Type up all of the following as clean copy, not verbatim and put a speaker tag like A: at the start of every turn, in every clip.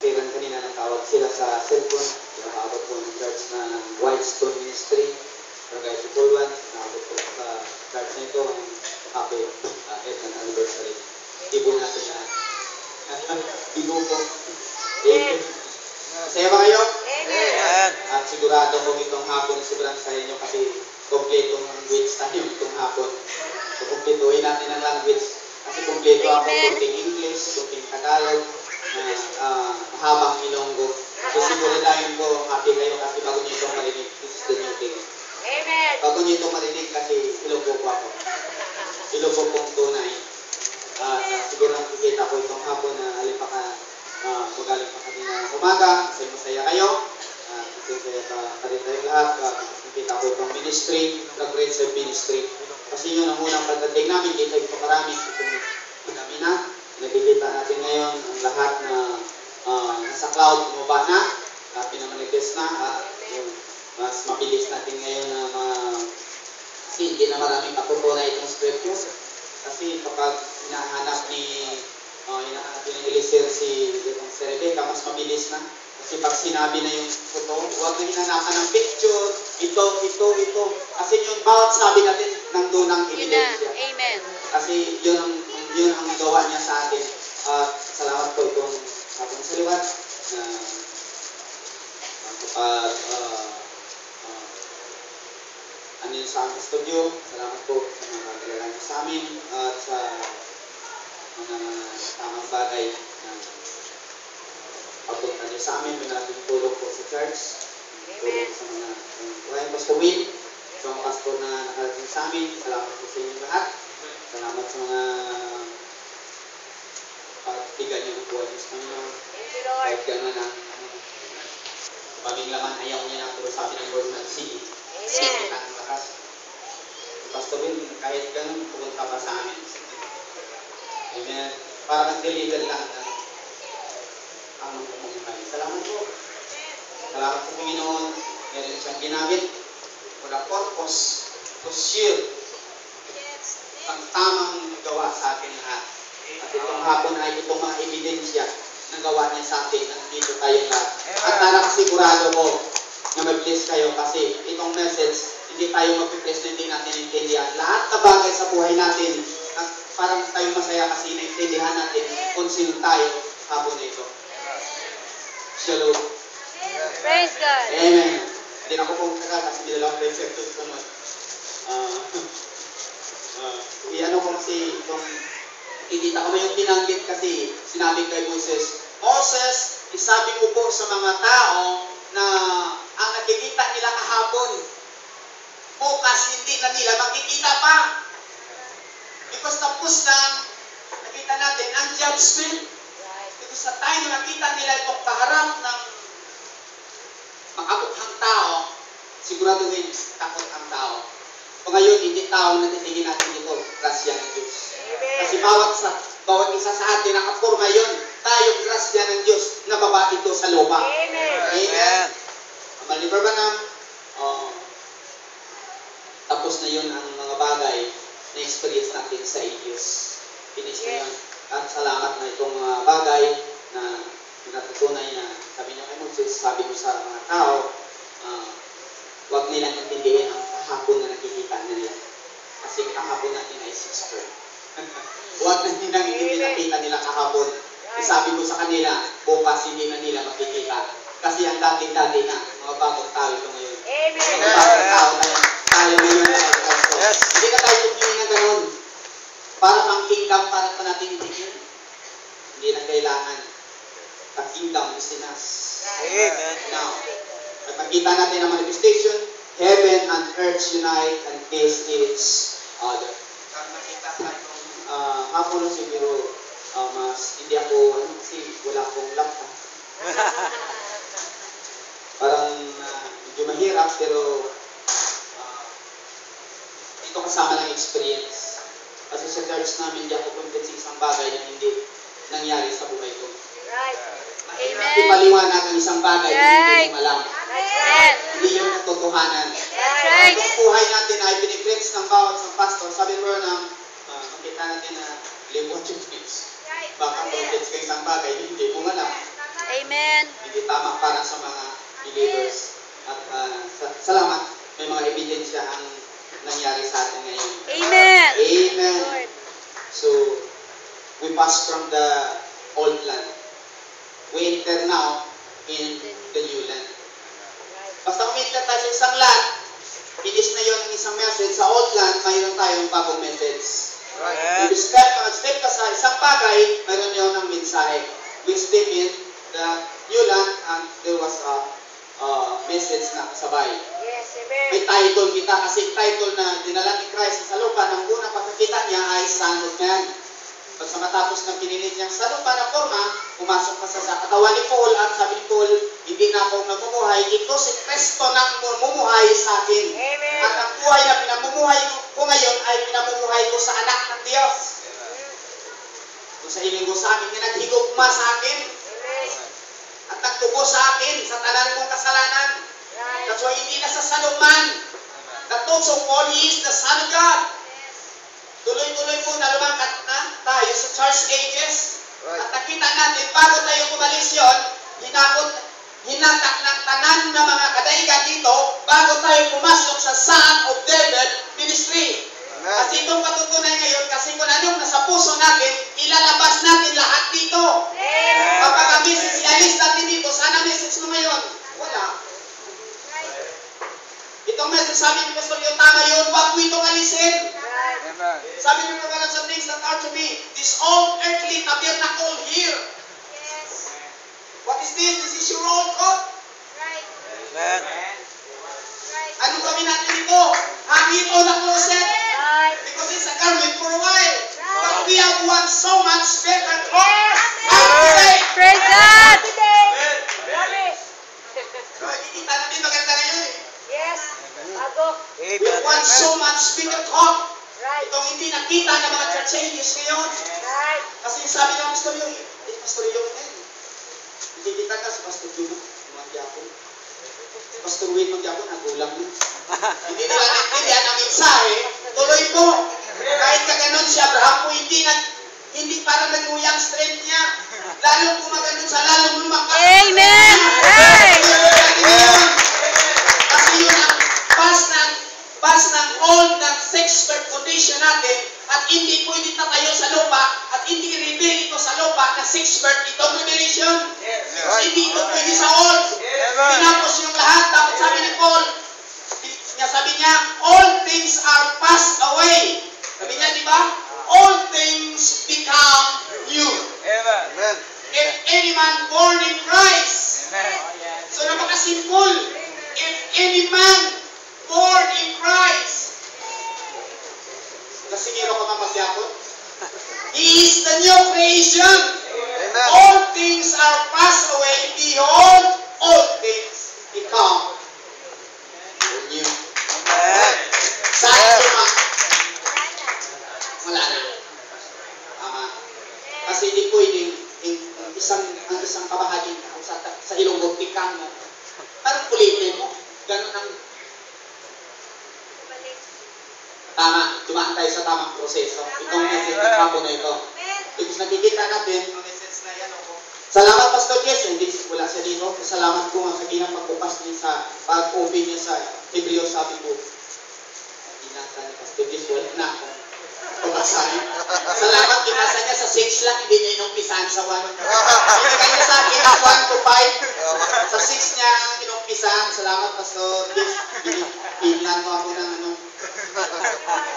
A: kailan kanina natawag sila sa cellphone. Nakaabot po ng church na Whitestone Ministry. Barangay Sipulwan. Nakaabot po sa church na ito ang happy 8th anniversary. Ibo natin lahat. Ibo po. Amen. Masaya ba kayo?
B: Amen.
A: At sigurado kung itong hapon sobrang saya nyo kasi kompletong language tayo itong hapon. So kompletuhin natin ang language. Kasi kompleto ako, kunting English, kunting Tagalog, mahabang Ilonggo. So siguradahin ko, happy kayo kasi bago nyo itong marinig, this is the new thing.
C: Amen.
A: Bago nyo itong marinig kasi Ilonggo po ako. Ilonggo pong tunay. Siguro nakikita ko itong hapon na alipaka magaling pa kami na umaga, masaya kayo. Masaya pa rin tayong lahat. Nakikita ko itong ministry, the Great Save Ministry. Kasi yun ang unang pagdating namin, dito ito karami. Kami na, nakikita natin ngayon ang lahat na nasa cloud, bumaba na, pinamanifest na, mas mabilis natin ngayon na kasi hindi na maraming matutunay itong scripture. Kasi kapag hinahanap ni Eliezer si Rebecca, mas mabilis na. Kasi pag sinabi na yung totoo, huwag na hinanapan ng picture, ito. Kasi yung bawat sabi natin, nandun ang ebidensya.
C: Amen.
A: Kasi yun ang gawa niya sa atin. At salamat po itong hapon sa liwat na kapag sa aming studio. Salamat po sa mga kailangan niyo sa amin at sa mga tamang bagay na pagpunta niyo sa amin. May natin tulong po sa church. Tulong sa mga Ryan Pastor Will, sa mga pastor na nakarating sa amin. Salamat po sa inyo lahat. Salamat sa mga pagtigan niyo ng buhay niyo sa Panginoon. Kahit gano'n na paming laman, ayaw niya na, pero sabi ng Lord na sige. Sige ka ng lakas. Pastor Will, kahit gano'n, pumunta pa sa amin. Amen. Para nag-deliver lang na ang pamumuhay. Salamat po. Salamat po, Panginoon. Meron siyang ginamit for the purpose to shield ang tamang gawa sa atin lahat. At itong hapon ay itong mga ebidensya na gawa niya sa atin at dito tayong lahat. At nakasigurado ko na mag-bless kayo kasi itong message, hindi tayo mag-bless na hindi natin naintindihan. Lahat na bagay sa buhay natin, at parang tayo masaya kasi naintindihan natin kung sino tayo hapon na ito. Shalom.
C: Praise God.
A: Amen. Hindi na ako pong tagal kasi hindi lang praise ito sunod. Ano ko kasi itong ikikita ko yung binanggit kasi sinabi kay Moses, Moses, isabi ko po sa mga tao na ang nakikita nila kahapon, bukas hindi na nila makikita pa. Because tapos na nakita natin ang judgment. Because sa time na nakita nila itong kaharap ng makabukhang tao, siguraduhin takot ang tao. O ngayon, hindi tao na titingin natin ito, grasya ng Diyos. Kasi bawat isa sa atin, nakapurma yun. Tayong grasya ng Diyos na baba ito sa lupa.
C: Amen.
A: Amen. Malibar ba na? Tapos na yun ang mga bagay na experience natin sa Diyos. Finish na yun. At salamat na itong mga bagay na natutunay na sabi niya kay Moses, sabi mo sa mga tao, huwag nilang intindihin ang kahapon na nakikita nila. Kasi kahapon natin ay 6 Huwag na nilang nakita nila kahapon. Sabi mo sa kanila, bukas hindi na nila makikita. Kasi ang dati-dati na, mga bagong tao ito ngayon.
C: Amen.
A: Mga bagong tao na tayo ngayon na ito. Hindi ka tayo tumingin na gano'n. Para pang kingdom, para pa natin itigil. Hindi na kailangan. The kingdom is in us.
B: Amen.
A: Now, pag makita natin ang manifestation, heaven and earth unite and peace is other. Pag makita tayo hapon siguro, mas hindi ako, kasi wala akong laptop. Parang medyo mahirap, pero ito kasama ng experience. Kasi sa church namin, hindi ako convinced sa isang bagay na hindi nangyari sa buhay ko.
C: Right. Amen.
A: Ipaliwanag ang isang bagay na hindi mo alam.
C: Amen.
A: Hindi yung katotohanan.
C: That's right.
A: Ang buhay natin ay piniplex ng bawat sa pastor. Sabi mo na, makita natin na live what you preach. Baka convinced ka isang bagay, hindi mo alam.
C: Amen.
A: tama para sa mga believers. At salamat, may mga ebidensya ang nangyari sa atin ngayon.
C: Amen.
A: Amen.
C: Lord.
A: So, we pass from the old land. We enter now in the new land. Basta umenter tayo sa isang land, finish na yun ang isang message. Sa old land, mayroon tayong bagong message.
B: Amen.
A: If step ka sa isang bagay, mayroon yun ng mensahe. We step in the new land and there was a message na kasabay.
C: Yes,
A: May
C: amen.
A: title kita kasi title na dinala ni Christ sa lupa ng unang pagkakita niya ay Son of Man. Pag sa matapos ng pinilit niyang sa lupa na forma, pumasok ka sa katawan ni Paul at sabi ni Paul, hindi na ako namumuhay, ito si Kristo nang mamumuhay sa akin.
C: Amen.
A: At ang buhay na pinamumuhay ko ngayon ay pinamumuhay ko sa anak ng Diyos. Kung sa iling ko sa amin, naghigugma sa akin
C: Amen.
A: at nagtubo sa akin sa tanan kong kasalanan.
C: Right.
A: That's why hindi na sa saluman. That also Paul, he is the Son of God. Tuloy-tuloy po na lumakat na tayo sa church ages. At nakita natin, bago tayo umalis yun, hinatak ng tanan na mga kadaigan dito, bago tayo pumasok sa Son of David ministry. At itong patutunay ngayon, kasi kung anong nasa puso natin, ilalabas natin lahat dito.
C: Amen.
A: Kapag ang message ialis natin dito, sana message mo ngayon? Wala. Itong message sabi ni Pastor yung tama yun, wag mo itong alisin.
C: Right.
B: Amen.
A: Sabi niyo po ganun sa things that are to be, this old earthly tabernacle here.
C: Yes.
A: What is this? This is your old coat.
C: Right.
B: Amen.
C: Right.
A: Anong gawin natin dito? Hang it on the closet.
C: Right.
A: Because it's a garment for a while. But we have one so much better cloth.
C: Yes.
A: Today.
C: Praise God. Today. Love it.
A: So, ikita natin maganda ngayon eh.
C: Yes. Bago.
A: We
B: Amen.
A: have one so much bigger cloth.
C: Right.
A: Itong hindi nakita ng mga church ages ngayon.
C: Right.
A: Kasi sabi ng Pastor yung, Pastor yung hindi kita ka sa Pastor yung magyapon. Pastor Wayne magyapon, nagulang na. Hindi nila naintindihan ang mensahe, tuloy po. Kahit kaganon si Abraham po, hindi parang naguyang strength niya. Lalong gumaganon sa lalong lumakas.
C: Amen. Right.
A: Kasi yun ang bas ng old ng six-part condition natin at hindi pwede tatayo sa lupa at hindi reveal ito sa lupa na six-part itong revelation. Kasi hindi ito pwede sa old. Tinapos yung lahat. Dapat sabi ni Paul, sabi niya, all things are passed away. Sabi niya, di ba? All things become new.
B: Amen.
A: If any man born in Christ.
B: Amen.
A: So napaka-simple. If any man born in Christ. Kasingiro ko na masyapon. He is the new creation.
B: Amen.
A: All things are passed away. Behold, all things become new.
B: Amen.
A: Saan luma? Wala na. Tama. Kasi hindi pwedeng ang isang kabahagi sa ilong buktikan mo. Parang kulitin mo. Ganun ang tama. Dumaan tayo sa tamang proseso. Itong message ng hapon na ito. Because nakikita natin ang message na yan ako. Salamat Pastor Jess. Hindi wala siya dito. Salamat po nga sa ginang pagbukas niya sa pag-open niya sa Hebreo. Sabi ko, binasa ni Pastor Jess. Wala na ako. Pagbasahin. Salamat, binasa niya sa 6 lang. Hindi niya inumpisahan sa 1. Binigay niya sa akin ang 1 to 5. Sa 6 niya inumpisahan. Salamat Pastor Jess. Pinlan mo ako ng ano.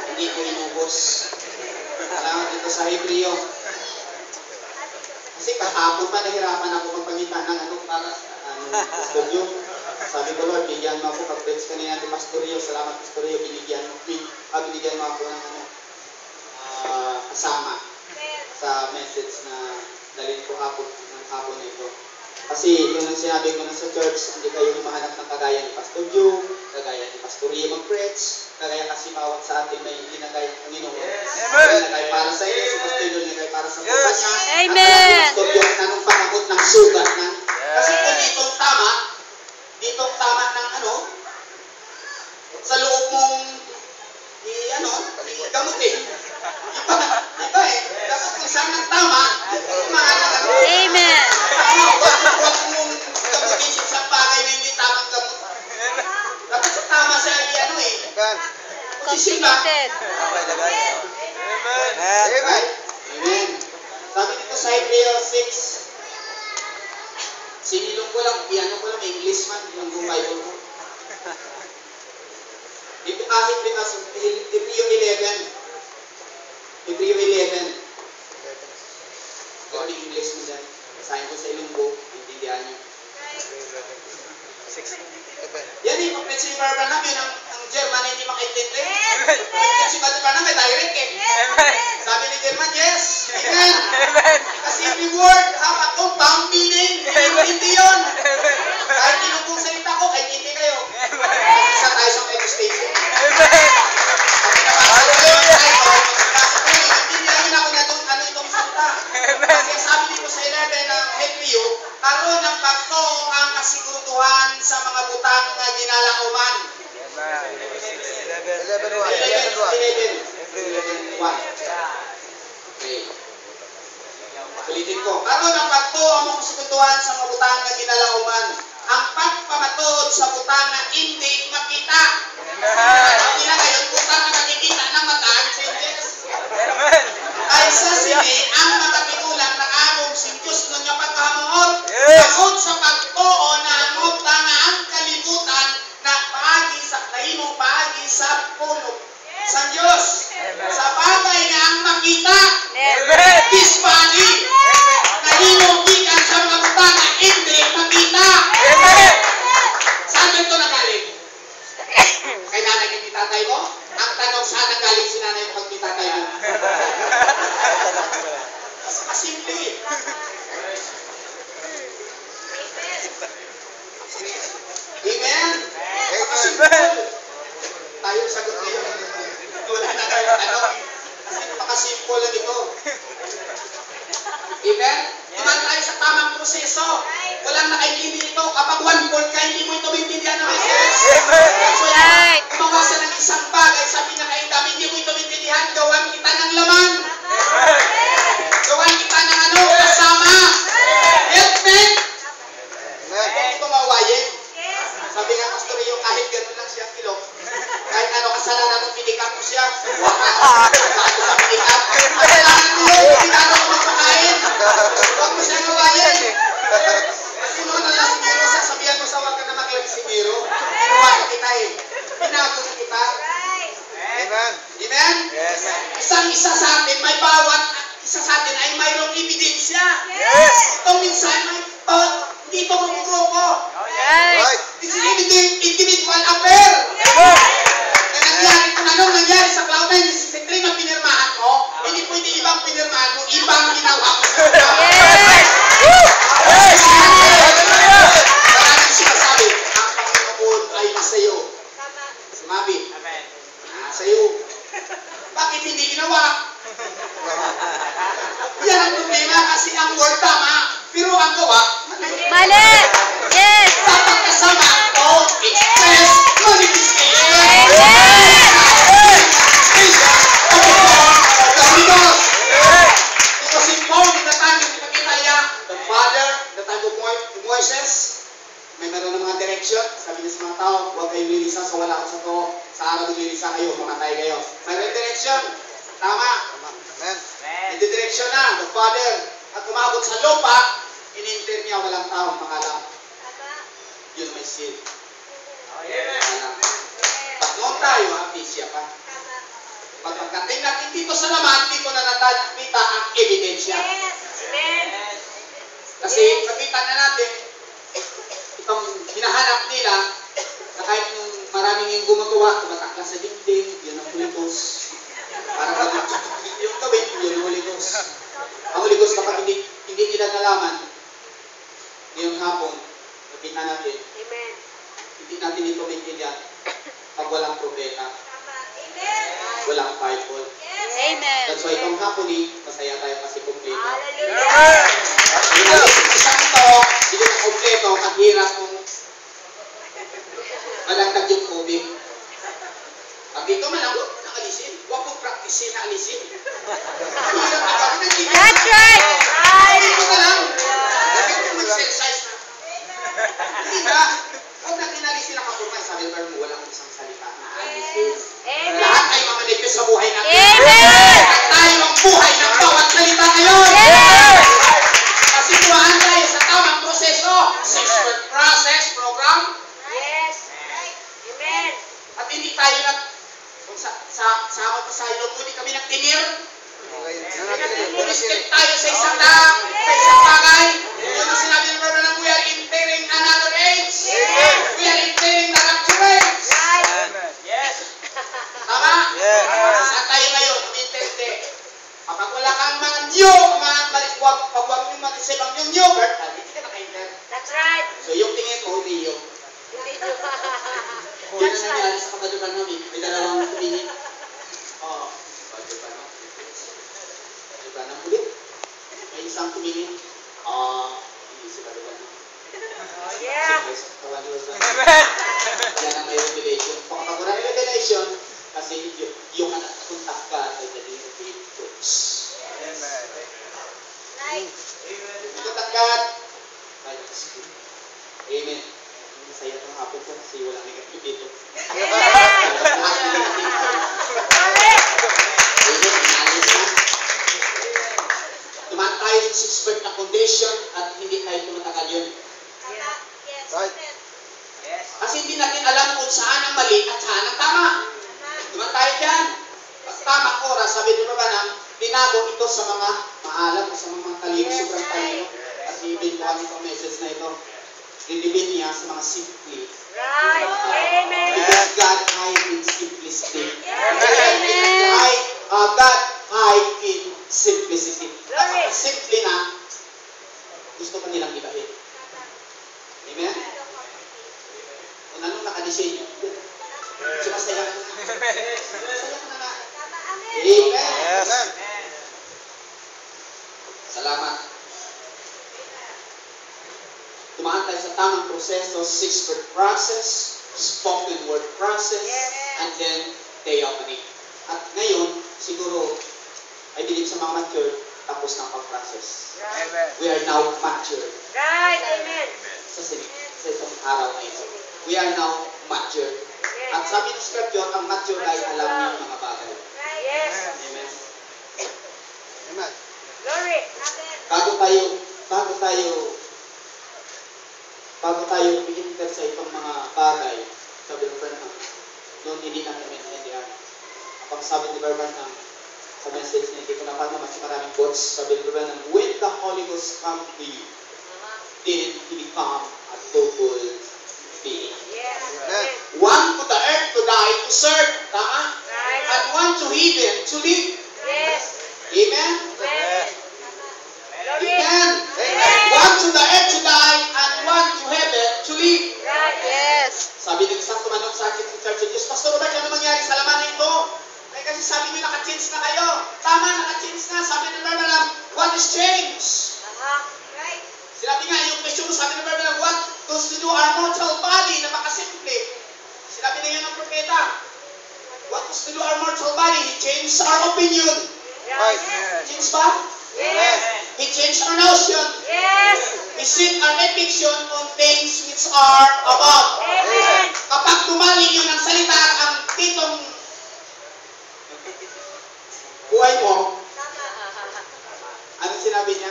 A: Hindi ko inubos. Salamat dito sa Hebreo. Kasi kahapon pa nahirapan ako magpagita ng ano para studio. Sabi ko, Lord, bigyan mo ako pag-preach kanina ni Pastor Rio. Salamat Pastor Rio, binigyan mo ako ng ano, kasama sa message na dalhin ko ng hapon na ito. Kasi yun ang sinabi ko na sa church, hindi kayo humahanap ng kagaya ni Pastor Joe, kagaya ni Pastor Rio mag-preach, kagaya kasi bawat sa atin may ginagaya ng Panginoon. Ginagay para sa inyo, si Pastor Joe ginagay para sa kumpanya.
C: Amen.
A: At Pastor Joe nanong pangamot ng sugat na. Kasi kung ditong tama ng ano, sa loob mong gamutin. Iba eh. Dapat kung saan ng tama, mga
C: Amen.
A: huwag mong gamutin Silva.
C: Seated.
B: Amen.
A: Amen. Amen. Sabi dito sa Hebrews 6, sinilong ko lang, piano ko lang, English man, yung Bible ko. Dito kahit because Hebrews 11. Hebrews 11. Kung English mo dyan, basahin ko sa Ilonggo, intindihan nyo. Yan eh, complete si Brother Branham, yun ang German hindi makaintindi. Complete si Brother Branham, may direct eh. Sabi ni German, yes. Amen. Kasi every word have a compound meaning. Hindi yun. Kahit tinugong salita ko, kahit hindi kayo. Isa tayo sa radio station. Intindihan ako na ano itong salita. Kasi sabi dito sa 11 ng Hebrew, karoon ng pagto ang kasiguruduhan sa mga butang na ginalauman. 11. Okay. Ulitin ko. Karoon ng pagto ang mga kasiguruduhan sa mga butang na ginalauman. Ang pagpamatod sa butang na hindi makita. Hindi na ngayon, butang na makikita ng mata ang changes. Ay sa sini, ang mga pigulang na among sintyos nun nga pagkahamuot. Tungod sa pagtuo na hangod na ang kalibutan na paagi sa kahimong paagi sa puno sa Diyos. Sa bagay na ang makita, this body, kahimong gikan sa mga butang na hindi makita. Saan ito nagaling? Kay nanay ni tatay mo? Ang tanong, saan nagaling si nanay mo pag ni tatay mo? Kasimple. Amen? Kasimple. Tayo sagot ngayon. Wala na tayo tanong. Kasi napakasimple lang ito. Amen? Tuman tayo sa tamang proseso. Walang nakaintindi ito. Kapag 1 ka, hindi mo ito maintindihan ng message. So, kumawasan ng isang bagay sa pinakaindam, hindi mo ito maintindihan. Gawan kita ng laman. Gawan kita ng ano, kasama. Helpmate. Ito mawayin. Sabi nga, Pastor, yung kahit gano'n lang siya kilok. Kahit ano kasalanan mo, pinikap mo siya. Huwag sa pinikap. Kasalanan mo yun, pinanong mo sa kain. Huwag mo siya gawayin. Kasi noon na lang siguro, sasabihan mo sa huwag ka na makilag siguro. Kinuha ka kita eh. Pinago na kita.
B: Amen.
A: Amen?
B: Yes.
A: Isang-isa sa atin, may bawat isa sa atin ay mayroong ebidensya.
B: Yes.
A: Itong minsan, may hindi ito magugrupo.
B: Right.
A: This is individual affair. Na nangyari kung anong nangyari sa Cloud 963 na pinirmahan mo, hindi pwede ibang pinirmahan mo, ibang ginawa mo sa maraming sinasabi, ang Panginoon ay nasa iyo. Sumabi, nasa iyo. Bakit hindi ginawa? Yan ang problema kasi ang word tama, pero ang gawa,
C: Mali! Yes!
A: dapat kasama ito, express, manifestation. Ito si Paul, tinatangin, ipakita niya, the father, the time of Moises, may meron ng mga direction, sabi niya sa mga tao, huwag kayong lilisa sa wala ko sa to, sa araw lilisa kayo, mamatay kayo. Mayroon direction, tama.
B: Amen.
A: May direction na, the father, at umabot sa lupa, in-enter niya, walang taong makalam. Yun may sin. Pag noon tayo, siya pa. Pag pagdating natin dito sa laman, dito na nakita ang ebidensya. Kasi nakita na natin, itong hinahanap nila, na kahit nung maraming yung gumagawa, tumatak na sa dingding, yun ang Holy Ghost. Parang yung gawin, yun ang Holy Ghost. Ang Holy Ghost kapag hindi nila nalaman, ngayong hapon, nakita natin, hindi natin ito maintindihan pag walang propeta, walang Bible.
C: Amen.
A: That's why itong hapon masaya tayo kasi kompleto.
C: Hallelujah.
A: Isang ito, hindi na kompleto, ang hirap mong malagdag yung tubig. Pag dito man ako, nakalisin. Huwag kong practicein na alisin. Ang hirap na gawin, nandito.
C: That's right!
A: Dito na lang. Bakit kung mag-exercise na? Hindi na. Huwag natin alisin ang kapurma. Sabi mo, walang isang salita na alisin. Lahat ay birth process program.
D: Yes. Amen.
A: At hindi tayo kung sa ako pa sa ilog, hindi kami nagtinir. Step tayo sa isang bagay. Yun ang sinabi ng Lord na we are entering another age. We are entering the rapture age. Tama? Saan tayo ngayon? Umintindi. Kapag wala kang mga new, pag huwag nyo mag-isip ang yung new birth, hindi ka naka-enter.
D: That's right.
A: So yung tingin ko, hindi yun. Yan ang nangyari sa kabalukan namin. May dalawang tumingin. Oo. Kabalukan namin. Kabalukan namin ulit. May isang tumingin. Hindi si kabalukan namin.
D: Oh, yeah.
A: Yan ang may revelation. Kapag wala revelation, kasi yung anak kontak ka ay dali ng fruits.
D: Right.
A: Kontak ka. Amen. Masaya itong hapon ko kasi walang negative dito. Tumaan tayo sa expert na condition at hindi tayo tumatagal yun.
B: Right.
A: Kasi hindi natin alam kung saan ang mali at saan ang tama. Tumaan tayo dyan. Pag tamang oras, sabi nyo ba nang tinago ito sa mga maalam o sa mga talino, sobrang talino. At ibintuhan itong message na ito. Didibin niya sa mga simply.
D: Right. Amen.
A: Because God hide in simplicity.
C: Amen.
A: God hide in simplicity. Napaka-simple na gusto pa nilang ibahin. Amen? Kung anong nakadesign nyo, so masaya ka na. Masaya ka na nga. Amen.
B: Yes.
A: Salamat. Tumaan tayo sa tamang proseso, 6-word process, spoken word process, and then theophany. At ngayon, siguro, I believe sa mga mature, tapos ng pag-process.
B: Amen.
A: We are now mature.
D: Right. Amen.
A: Sa itong araw na ito. We are now mature. At sabi ng scripture, ang mature ay alam niyo ang mga bagay.
D: Yes.
A: Amen.
B: Amen.
D: Glory.
A: Bago tayo i-enter sa itong mga bagay, sabi ng Branham, noon hindi natin maintindihan. Kapag sabi ni Branham sa message niya, hindi ko na paano mas maraming quotes, sabi ni Branham, when the Holy Ghost come to you, then He become a double being.
D: Yes.
B: Amen.
A: One to the earth to die, to serve, tama?
D: Right.
A: And one to heaven, to live.
D: Yes.
A: Amen?
D: Amen. Glory.
A: Amen.
D: Amen.
A: One to the earth to die, and one to heaven, to live.
D: Right.
C: Yes.
A: Sabi ng isang tumanong sa akin sa Church of Jesus, Pastor Robert, ano mangyari sa laman na ito? Eh, kasi sabi niyo, naka-change na kayo. Tama, naka-change na. Sabi ng Branham, what is change?
D: Right.
A: Sinabi nga, yung question mo, sabi ng Branham, what goes to do our mortal body? Napakasimple. Sinabi na yan ng propeta. What goes to do our mortal body? He changed our opinion.
B: Right.
A: Change ba?
D: Yes.
A: He changed our notion.
D: Yes.
A: We set our affection on things which are above.
D: Amen.
A: Kapag tumali yun ang salita at ang titong buhay mo, ano sinabi niya?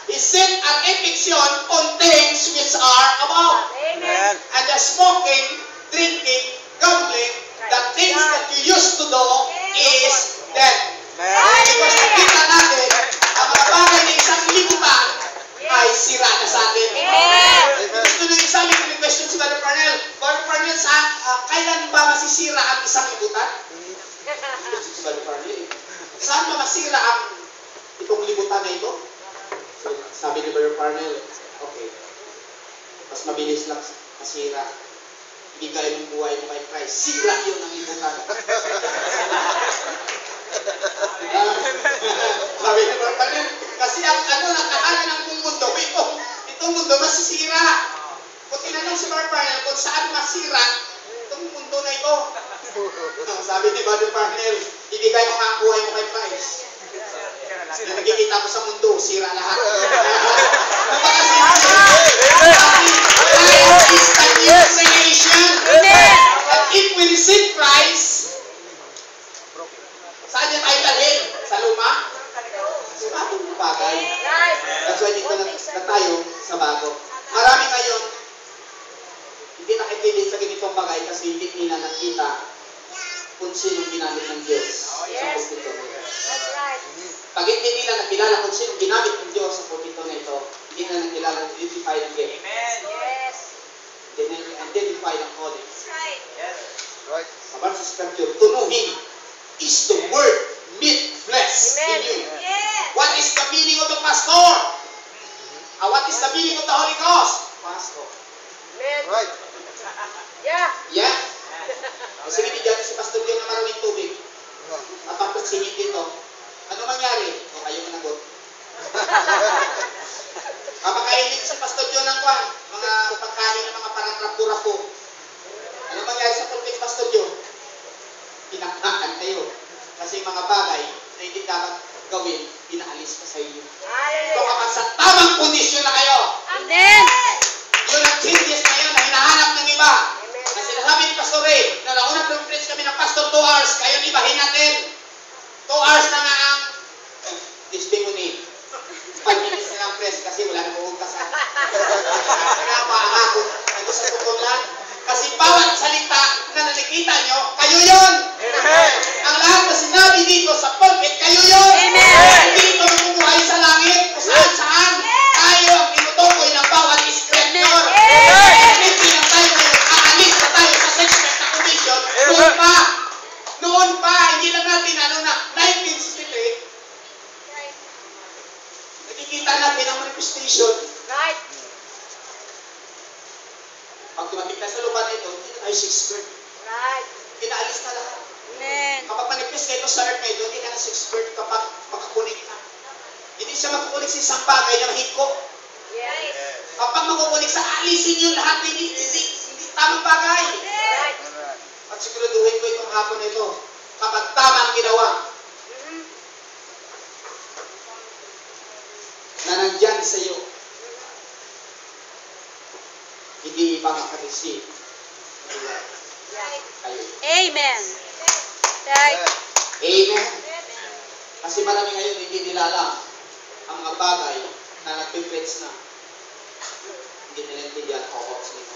A: He set our affection on things which are above.
D: Amen.
A: And the smoking, drinking, gambling, the things that you used to do is dead. Because nakita natin, ang mga bagay na isang libutan ay sira na sa atin.
D: Amen.
A: Gusto nyo isabi ko yung question si Brother Parnell. Brother Parnell, kailan ba masisira ang isang libutan? Si Brother Parnell. Saan ba masira ang itong libutan na ito? So, sabi ni Brother Parnell, okay, mas mabilis lang masira. Ibigay ng buhay mo kay Christ. Sira yun ang libutan. Sabi ni Brother Parnell, kasi ang nakahala ng mundo, itong mundo masisira. Kung tinanong si Brother Parnell kung saan masira itong mundo na ito, sabi ni Brother Parnell, ibigay mo ang buhay mo kay Christ. Na nakikita ko sa mundo, sira lahat. Christ is the new creation.
C: Amen.
A: And if we receive Christ, saan niya tayo dalhin? Sa luma? Sa bagong bagay.
D: Right.
A: That's why dito na tayo sa bago. Marami ngayon, kasi hindi nila nakita kung sino ginamit ng Diyos sa pulpito na ito.
D: That's right.
A: Pag hindi nila nakilala kung sino ginamit ng Diyos sa pulpito na ito, hindi na nakilala ang identify ng gift.
D: Yes.
A: Hindi na identify ng calling.
D: That's right.
B: Right.
A: Sabi sa scripture, to know Him is the word made flesh in
D: Amen.
A: you.
D: Yes.
A: What is the meaning of the pastor? What is the meaning of the Holy Ghost? Pastor.
D: Amen.
B: Right.
D: Yeah.
A: Yeah? Sige, bigyan si Pastor John ng maraming tubig. At tapos singit dito. Ano mangyari? O kayo managot. Kapakainin si Pastor John ng kwan, mga pagkain ng mga parang rapo-rapo. Ano mangyari sa pulpit, Pastor John? Pinaknakan kayo. Kasi mga bagay na hindi dapat gawin, pinaalis ka sa inyo. So
D: Hallelujah.
A: kapag sa tamang kondisyon na kayo,
D: Amen.
A: yun ang changes na yun na hinahanap ng iba.
D: Amen.
A: Na sinasabi ni Pastor Ray, na nauna preach kami ng Pastor 2 hours, kayo ibahin natin. 2 hours na nga ang testimony. 5 minutes na lang press kasi wala na uugasan. Kaya ako, ano sa tukod lang. Kasi bawat salita na nakikita nyo, kayo yun. Ang lahat na sinabi dito sa pulpit, kayo yun. Hindi ito nabubuhay sa langit kung saan-saan. Tayo ang tinutukoy ng bawat scripture. Hindi lang tayo ngayon, aalis na tayo sa suspect na condition. Noon pa, hindi lang natin, 1963, nakikita natin ang manifestation.
D: Right.
A: Pag dumating tayo sa lupa na ito, hindi na tayo 6th bird.
D: Right.
A: Pinaalis na lahat.
D: Amen.
A: Kapag manifest kayo sa earth na ito, hindi ka na 6th bird kapag makakunik na. Hindi siya makakunik sa isang bagay na mahigko.
D: Yes.
A: Kapag makukunik sa alisin yung lahat na hindi tamang bagay.
D: Right.
A: At siguraduhin ko itong hapon na ito. Kapag tama ang ginawa, na nandyan sa iyo, hindi iba makareceive.
D: Right.
A: Kayo.
D: Amen. Right.
A: Amen. Kasi marami ngayon hindi nila alam ang mga bagay na nagpipreach na. Hindi nila intindihan how ops nito.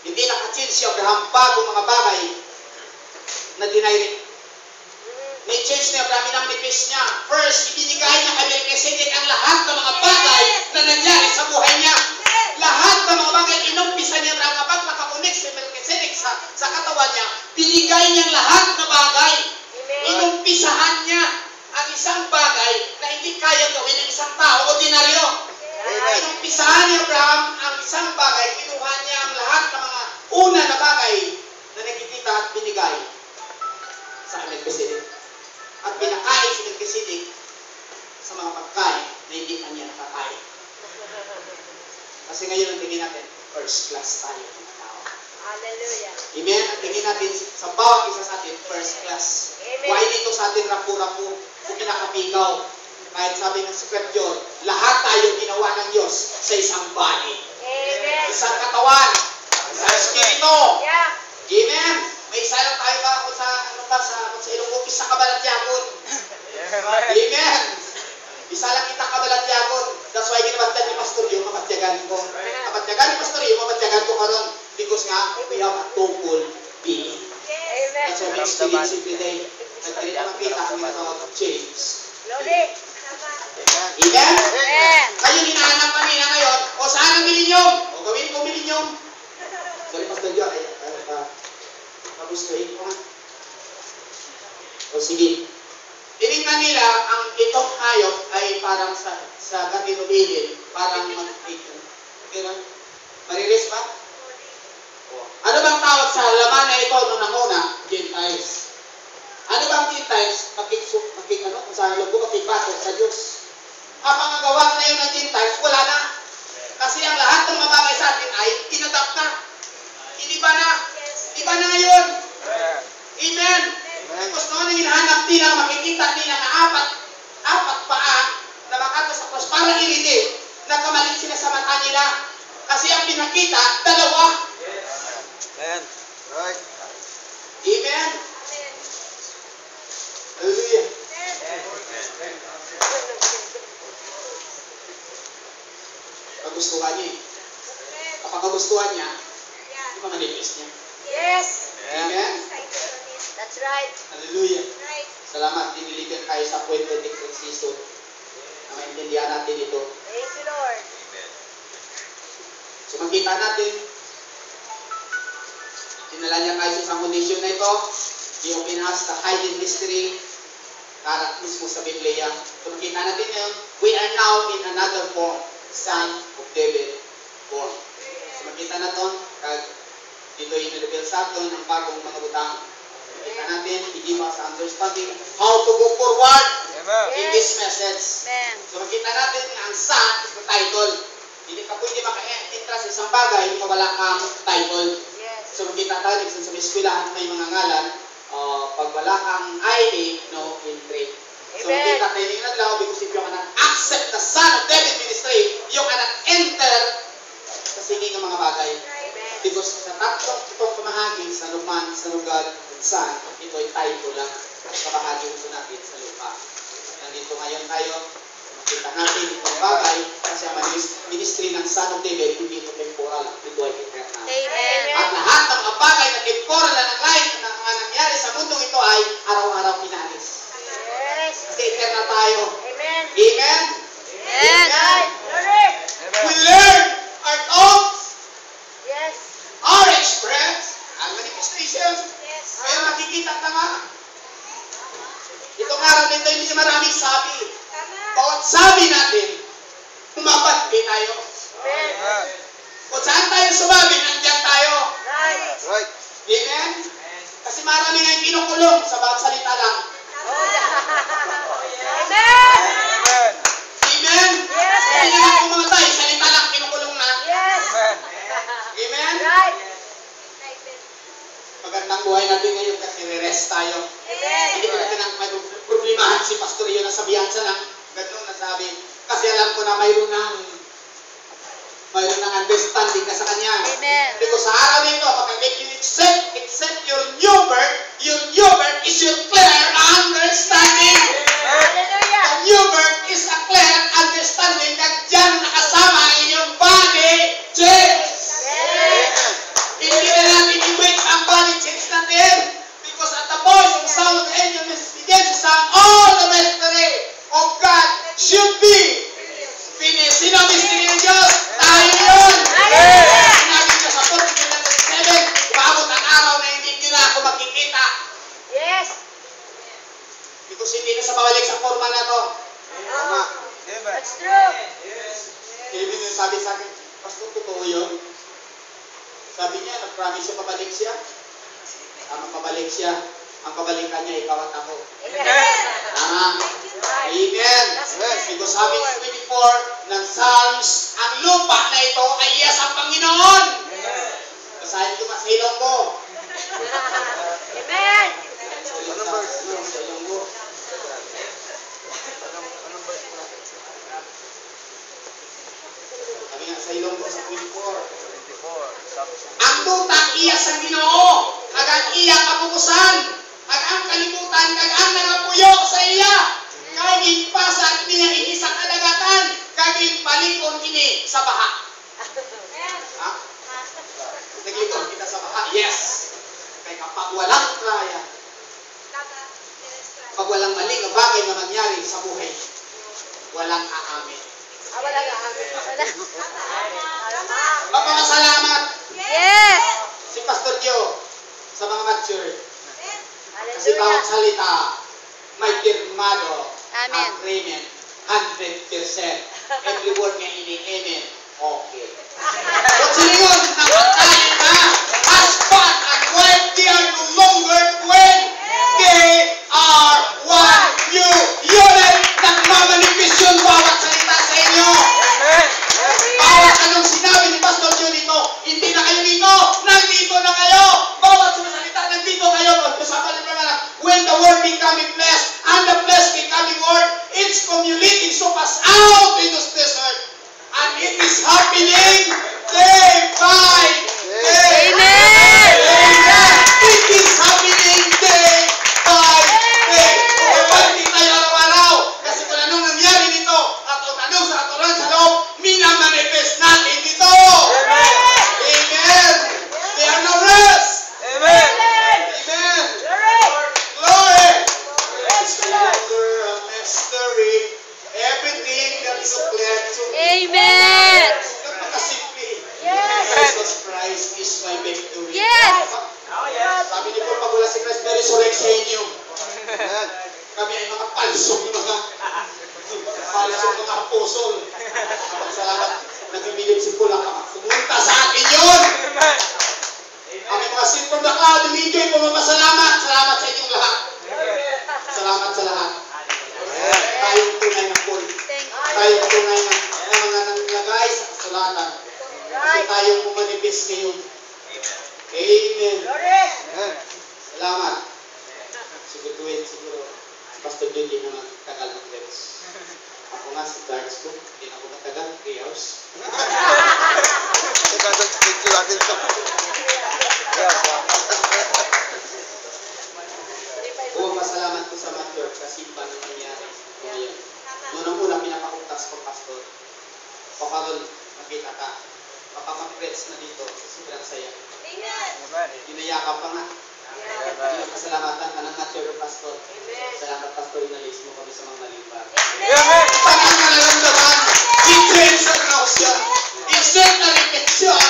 A: Hindi nakachange si Abraham bago mga bagay na dinirect. May change ni Abraham ng manifest niya. First, ibinigay niya kay Melchizedek ang lahat ng mga bagay na nangyari sa buhay niya. Lahat ng mga bagay inumpisa niya Abraham kapag nakakunik si Melchizedek sa katawan niya, binigay niyang lahat na bagay. Inumpisahan niya ang isang bagay na hindi kaya gawin ng isang tao ordinaryo. Inumpisahan ni Abraham ang isang bagay, kinuha niya ang lahat ng mga una na bagay na nakikita at binigay sa Melchizedek. At pinakain si Melchizedek sa mga pagkain na hindi na niya nakakain. Kasi ngayon ang tingin natin, first class tayo mga tao.
D: Hallelujah.
A: Amen? Ang tingin natin sa bawat isa sa atin, first class.
D: Amen.
A: Why dito sa atin rapu-rapu, pinakapigaw. Kahit sabi ng scripture, lahat tayo ginawa ng Diyos sa isang body.
D: Amen.
A: Isang katawan, isang espiritu.
D: Yeah.
A: Amen? May isa lang tayo ba kung sa ilungupis sa kabalatyagon. Amen? Isa lang kita kabalatyagon. That's why ginabatyan ni Pastor yung mabatyagan ko. Mabatyagan ni Pastor yung mabatyagan ko karon. Because nga, we have a twofold being.
D: Amen.
A: That's why we experience it today. Nagkalit makita ang ginatawag of change.
D: Glory.
A: Amen?
D: Amen.
A: Kayo hinahanap kanina ngayon, o saan ang milinyong? O gawin ko milinyong. Sorry, Pastor John. Kagustuhin ko nga. O sige. Tinignan nila ang itong hayop ay parang sa Gatinobelin, parang marilis ba? Ano bang tawag sa laman na ito nung nanguna? Gentiles. Ano bang Gentiles? Kung saan lugo, makikbatok sa Diyos. Ang mga gawa na yun ng Gentiles, wala na. Kasi ang lahat ng mabagay sa atin ay tinatap na. Iniba na. Iba na ngayon. Amen. Tapos noon ang hinahanap nila, makikita nila na apat paa na makato sa cross para ilidin na kamalit sila sa mata nila. Kasi ang pinakita, dalawa.
B: Amen. Right.
A: Amen. Hallelujah. Kagustuhan niya eh. Kapag kagustuhan niya, di ba manifest niya?
D: Yes.
A: Amen?
D: That's right.
A: Hallelujah.
D: Right.
A: Salamat, diniligan tayo sa poetic season na maintindihan natin ito.
D: Thank you, Lord.
A: So makita natin, sinala niya tayo sa isang kondisyon na ito, i-open us the hidden mystery, karat mismo sa Biblia. So makita natin ngayon, we are now in another form, Son of David form. So makita natin, dito i-reveal sa atin ang bagong mga butang. Makita natin, i-give us understanding how to go forward in this message.
D: Amen.
A: So makita natin na ang Son is the title. Hindi ka pwede maka-entra sa isang bagay kung wala kang title.
D: Yes.
A: So makita tayo sa eskwelahan may mga ngalan, pag wala kang ID, no entry. So
D: Amen.
A: makita tayo ng adlaw, because if yung anak accept the Son of David ministry, yung anak enter sa singing ng mga bagay.
D: Amen.
A: Because sa tatlong itong pamahagi sa luman, sa lugar, at Son, ito ay title lang sa bahagi ito natin sa lupa. Nandito ngayon tayo, makita natin itong bagay kasi ang ministry ng Son of David hindi ito temporal, ito ay eternal.
D: Amen.
A: At lahat ng mga bagay na temporal na nangyari sa mundong ito ay araw-araw pinalis.
D: Yes.
A: Kasi eternal tayo.
D: Amen.
A: Amen?
D: Amen. Right. Glory.
A: We learn our thoughts,
D: Yes.
A: our express, ang manifestation.
D: Yes.
A: Kaya makikita ka nga. Itong araw nito hindi maraming sabi. Bawat sabi natin, umabati tayo.
D: Amen.
A: Kung saan tayo sumabi, nandiyan tayo.
D: Right.
B: Right.
A: Amen? Kasi marami nga yung kinukulong sa bawat salita lang.
D: Amen.
A: Amen?
D: Yes.
A: Hindi nga pumamatay, salita lang, kinukulong na.
D: Yes.
A: Amen?
D: Right.
A: Magandang buhay natin ngayon kasi re-rest tayo.
D: Amen.
A: Hindi ko natin may problemahan si Pastor Ion na sabihan siya na gano'n nasabi. Kasi alam ko na mayroon ng understanding na sa kanya.
D: Amen.
A: Because sa araw nito, kapag you accept your new birth is your clear understanding.
D: Hallelujah.
A: The new birth is a clear understanding that dyan nakasama ang inyong body change.
D: Yes.
A: Hindi na natin i-wait ang body change natin. Because at the voice of the sound of the angel begins to sound, all the mystery of God should be finished. Sino ang mystery ng Diyos? Tayo yun!
D: Hallelujah.
A: Sinabi niya sa 47, paabot ang araw na hindi nyo na ako makikita.
D: Yes.
A: Because hindi na sa babalik sa forma na to.
B: Tama.
D: That's true.
A: Kevin yung sabi sa akin, Pastor, totoo yun? Sabi niya, nag-promise siya pabalik siya. Pabalik siya. Ang kabalikan niya, ikaw at ako.
D: Amen.
A: Tama. Amen.
B: Yes.
A: Because sabi ng 24 ng Psalms, ang lupa na ito ay iyas ang Panginoon. Basahin ko pa sa ilong ko.
D: Amen.
B: Anong verse?
A: Sa ilong ko.
B: Anong verse po?
A: Sabi nga sa ilong ko sa 24.
B: 24.
A: Ang lupa iyas ang Ginoo. Agang iya kapukusan. Agang kalibutan. Agang nangapuyo sa iya. Kaging pasat niya inisang kadagatan. Kaging palikon ini sa baha. Ha? Naglikon kita sa baha? Yes. Kaya kapag walang traya, pag walang maling na bagay na mangyari sa buhay, walang aamin.
D: Wala ka. Wala.
A: Magpapasalamat
D: Yes.
A: si Pastor Dio sa mga mature. Kasi
D: Hallelujah.
A: bawat salita may pirmado
D: Amen.
A: agreement 100%. Every word niya ini-amen. Okay. Kung silingon na pagkain na, husband and wife, they are no longer twin. They are one new unit. Nagmamanifesyon bawat salita sa inyo. Bawat anong sinabi ni Pastor Dio dito, hindi na kayo dito, nandito na kayo. Bawat salita, nandito kayo. Pag-usapan nyo na, when the word becoming flesh, and the flesh becoming word, it's communicating so fast out in this desert. And it is happening day by day.
D: Amen.
A: Amen. It is happening day by day. Pagpapaliti tayo araw-araw. Kasi kung anong nangyari dito, at kung anong sa aturan sa loob, minamanifest natin dito. Amen. There are no rest.
C: Wala ka pumunta sa akin yun. Ang mga sin from the cloud, medyo pumapasalamat. Salamat sa inyong lahat. Salamat sa lahat. Tayong tunay na Paul.
D: Thank you.
C: Tayong tunay na mga nanglagay sa kasalanan. Kasi tayong pumanipis ngayon. Amen. Salamat. Siguro si Pastor John din naman tagal ng reps. Ako nga si guards ko, hindi na ako matagal, 3 hours. Huwag masalamat ko sa Mayor kasi pa nang nangyari ngayon. Noong una pinapakuntas ko, Pastor. O karon nakita ka, makapag-prets na dito, sobrang saya. Inayakap pa nga. Pasalamatan ka ng Mayor, Pastor. Salamat, Pastor, inalis mo kami sa mga malimpag. Pag ang nararamdaman, i-train sa nausya. Exert na reflection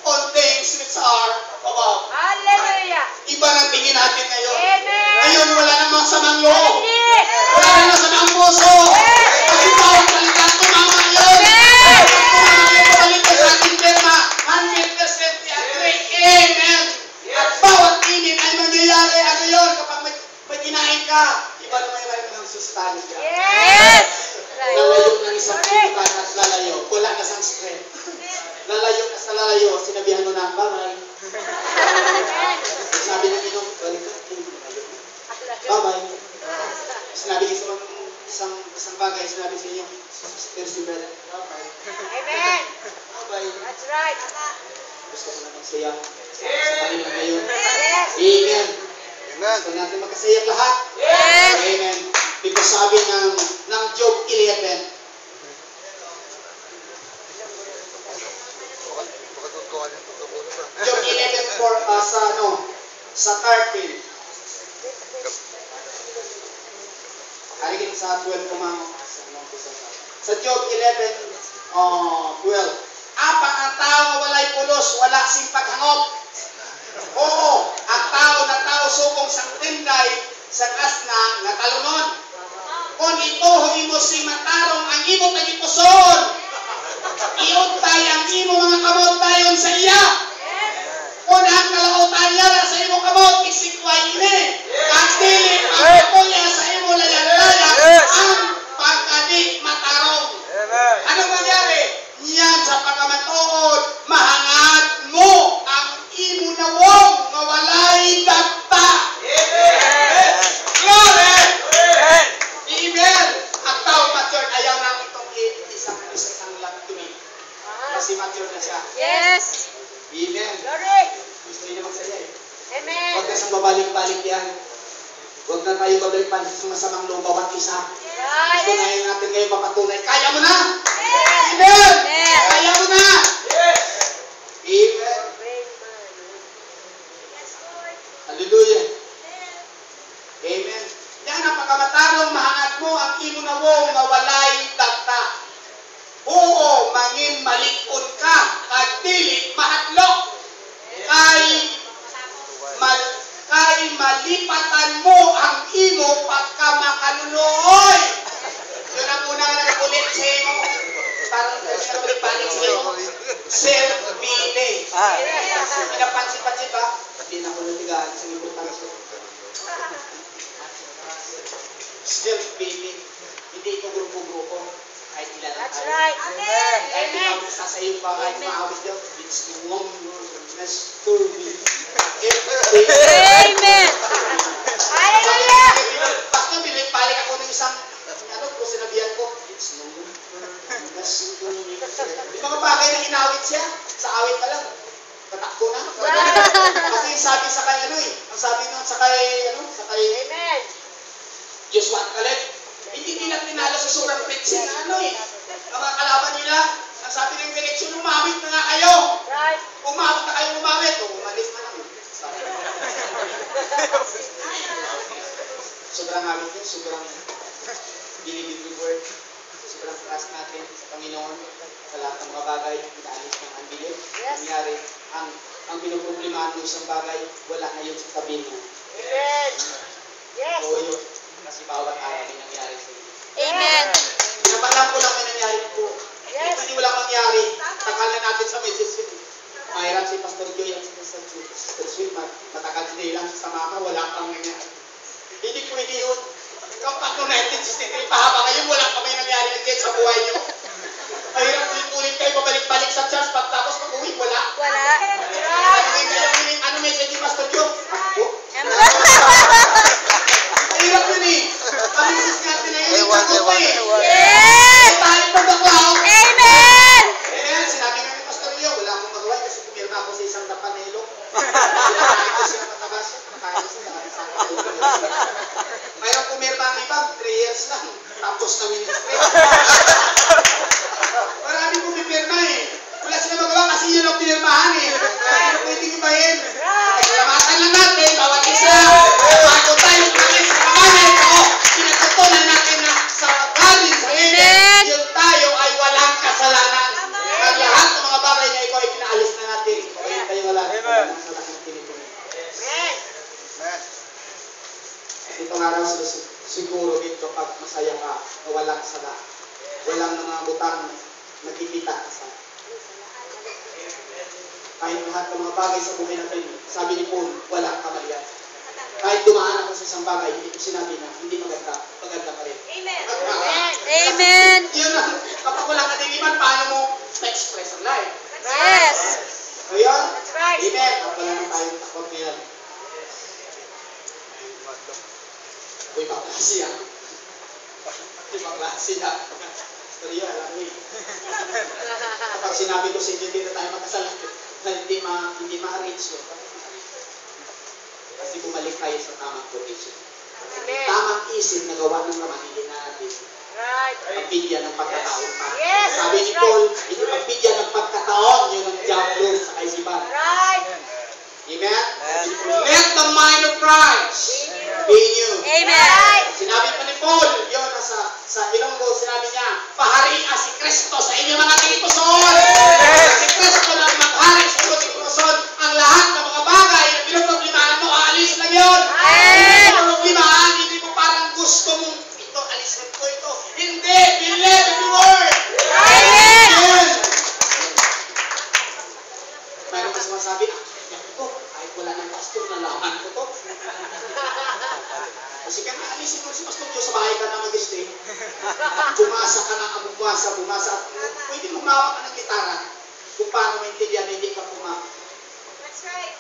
C: on things which are above.
D: Hallelujah.
C: Iba ng tingin natin ngayon.
D: Amen.
C: Ngayon, wala namang samang loob.
D: Yes.
C: Wala namang samang puso. Kasi bawat kalitan tumama ngayon. Balik ka sa ating perma. 100% i-agree. Amen. At bawat inin ay mangyayari. Ano yun? Kapag may kinain ka, iba naman yung ng sustansya.
D: Yes.
C: Lalayo ng isang kaibigan at lalayo. Wala na sang strength. Lalayo ka sa lalayo. Sinabihan mo na, bye-bye. Sabi ng inom, balik ka. Bye-bye. Sinabi niya sa isang bagay, sinabi sa inyo, Sister Brother, bye-bye.
D: Amen.
C: Bye-bye.
D: That's right.
C: Gusto ko na magsaya sa kanila ngayon.
D: Yes.
C: Amen. Gusto natin magkasayang lahat.
D: Yes.
C: Amen. Because sabi ng Job 11, Job 11 for sa 13. Harigin sa 12 kumang sa Job 11 12. Apang ang tao nga walay pulos, wala sing paghangop. Oo, ang tao na tao subong sang tinday sa asna nga talunon. Kung ito imo sing matarong ang imo tagipuson. Iuntay ang imo mga kamot dayon sa iya. Kung ang kalautan niya sa imo kamot, isikway ini. Ang dili ang kapuya sa imo layang-laya, ang pagkadi matarong. Anong mangyari? Yan sa pagkamatuod, mahangad mo ang imo nawong nga walay dagta. Glory! Amen! Ang tao mature, ayaw nang itong isang lang tumi. Kasi mature na siya.
D: Yes.
C: Amen.
D: Glory.
C: Gusto niya magsaya eh.
D: Amen.
C: Huwag na siyang babalik-balik yan. Huwag na tayo babalik-balik sa masamang loob bawat isa. Gusto na yun natin ngayon papatunay. Kaya mo na! Amen! Kaya mo na! Amen! Hallelujah! Amen! Yan ang pagkamatarong mahangat mo ang imo na wong nga walay dagta. Oo, mangin malikon ka at dili mahatlok. Kay malipatan mo ang imo pagka makanunoy. Yun ang unang nagkulit sa imo. Parang kasi na malipalit sa imo. Self-bili. Pinapansin-pansin ba? Hindi na ko natigaan sa importans ko. Self-bili. Hindi ito grupo-grupo. Kahit ilan ang
D: That's
C: tayo.
D: right.
C: Kahit
D: Amen.
C: ikaw sa sa'yo pa kahit maawit yun. It's no longer to be.
D: Amen. Hallelujah.
C: Pastor, balik ako ng isang kung sinabihan ko, it's no longer to be. Di mga bagay na inawit siya, sa awit pa lang. Tatakbo na. Kasi sabi sa kay ang sabi nun sa kay
D: Amen.
C: Joshua at Caleb, hindi nila tinalo sa sobrang preaching na ang mga kalaban nila, ang sabi ng direksyon, umawit na nga kayo.
D: Right.
C: Umawit na kayo umawit. O, umalis na lang. Sobrang awit yun, sobrang believe the word, sobrang trust natin sa Panginoon, sa lahat ng mga bagay, pinaalis ng unbelief.
D: Yes.
C: Nangyari, ang pinuproblemahan mo isang bagay, wala na yun sa tabi mo.
D: Amen. Yes.
C: O yun, kasi bawat araw may nangyari sa iyo.
D: Amen.
C: Pinapalam ko lang may nangyari po.
D: Yes.
C: Hindi wala mangyari. Tagal na natin sa medicine. Mahirap si Pastor Joy at sa Sister Sweet. Matagal din lang sa mama, wala pang nangyari. Hindi pwede yun. Kapag noong 1963 pa haba ngayon, wala pa may nangyari again sa buhay niyo. Mahirap ulit kayo, babalik-balik sa church, pagtapos pag-uwi, wala.
E: Wala.
C: Ano message ni Pastor Joy? Ako? Mahirap yun eh. Pamisis natin na yun.
E: Yes!
C: Tayo pagbaklaw.
E: Amen!
C: Eh, sinabi nga ni Pastor Joy, wala akong magawa kasi pumirma ako sa isang tapanelo. Sinakain ko siya matabas. Nakain ko siya. Mayroon pumirma ang iba, 3 years lang. Tapos na ministry. Marami pumipirma eh. Wala sila magawa kasi yun ang pinirmahan eh. Hindi pwedeng ibahin. Salamatan lang natin, bawat isa. Bago tayo umalis sa pangalan ko, pinatutunan natin na sa pagkalim sa
E: Amen.
C: yung tayo ay walang kasalanan. At lahat ng mga bagay na ikaw ay pinaalis na natin. Kaya tayo wala kasalanan sa lahat ng tinitingin. Itong araw siguro dito pag masaya ka na walang sala. Walang mga butang nakikita ka sa. Kahit lahat ng mga bagay sa buhay natin, sabi ni Paul, walang kamalian. Kahit dumaan ako sa isang bagay, hindi ko sinabi na hindi maganda, maganda pa rin.
D: Amen.
E: Amen!
C: Yun lang, kapag walang kadiliman, paano mo express ang life?
E: Yes!
C: Ngayon,
D: That's right.
C: amen. At wala na tayong takot ngayon. Uy, baklase yan. Uy, baklase yan. Storyo, alam mo eh. Kapag sinabi ko sa inyo, hindi na tayo magkasala. Na hindi ma-arrange yun. Kasi bumalik tayo sa tamang position.
D: Amen.
C: Tamang isip na gawa ng naman, hindi natin
D: Right.
C: pagbigyan ng pagkataon pa.
D: Yes,
C: Sabi ni
D: that's
C: Paul, hindi pagbigyan ng pagkataon, yun ang diablo sa kaisipan.
D: Right.
C: Amen? Let the mind of Christ be in you.
E: Amen!
C: Sinabi pa ni Paul, yun, sa Ilonggo, sinabi niya, pahariin si Kristo sa inyong mga tinipuson. Si Kristo na maghari sa inyong tinipuson. Ang lahat ng mga bagay na pinoproblemahan mo, aalis lang yun. Hindi mo problemahan, hindi mo parang gusto mong ito, alisin ko ito. Hindi, believe in the word.
E: Amen!
C: Yun. Mayroon ka sumasabi, yan ito, kahit wala ng pastor, nalaman ko to. Kasi kaya naalisin mo si Pastor Joe sa bahay ka na mag-stay. Bumasa ka na, bumasa. Pwede mo humawak ka ng gitara kung paano maintindihan na hindi ka
D: That's right.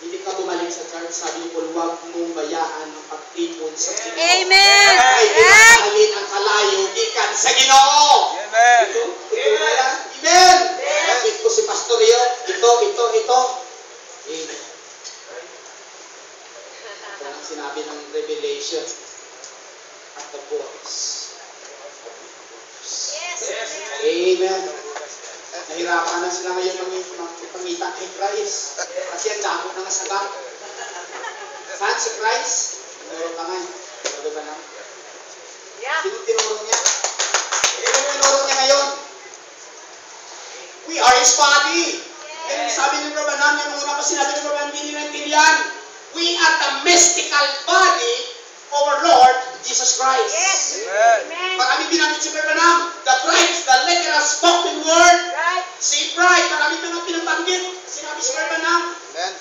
C: hindi ka bumalik sa church. Sabi ni Paul, huwag mong bayaan ang pagtipon sa Ginoo.
E: Amen!
C: Ay,
E: Right!
C: halin ang kalayo, gikan sa Ginoo.
B: Amen.
C: Ito na yan. Amen! Kapit ko si Pastor Rio. Ito. Amen. Ito ang sinabi ng Revelation at the voice.
D: Yes.
C: Amen. Nahirapan na sila ngayon ng ipangita kay Christ. Kasi ang dami na nasagat. Saan si Christ? Meron ka ngayon. Sabi ba na?
D: Yeah.
C: Sino tinuro niya? Sino tinuro niya ngayon? We are His body. And sabi ni Brother Branham, yung una pa sinabi ni Brother Branham, hindi naintindihan. We are the mystical body of our Lord Jesus Christ.
D: Yes.
B: Amen.
D: Amen.
C: Marami binamit si Brother Branham. The bride is the literal spoken word.
D: Right.
C: Si bride, marami na pinabanggit. Sinabi si Brother Branham.
B: Amen.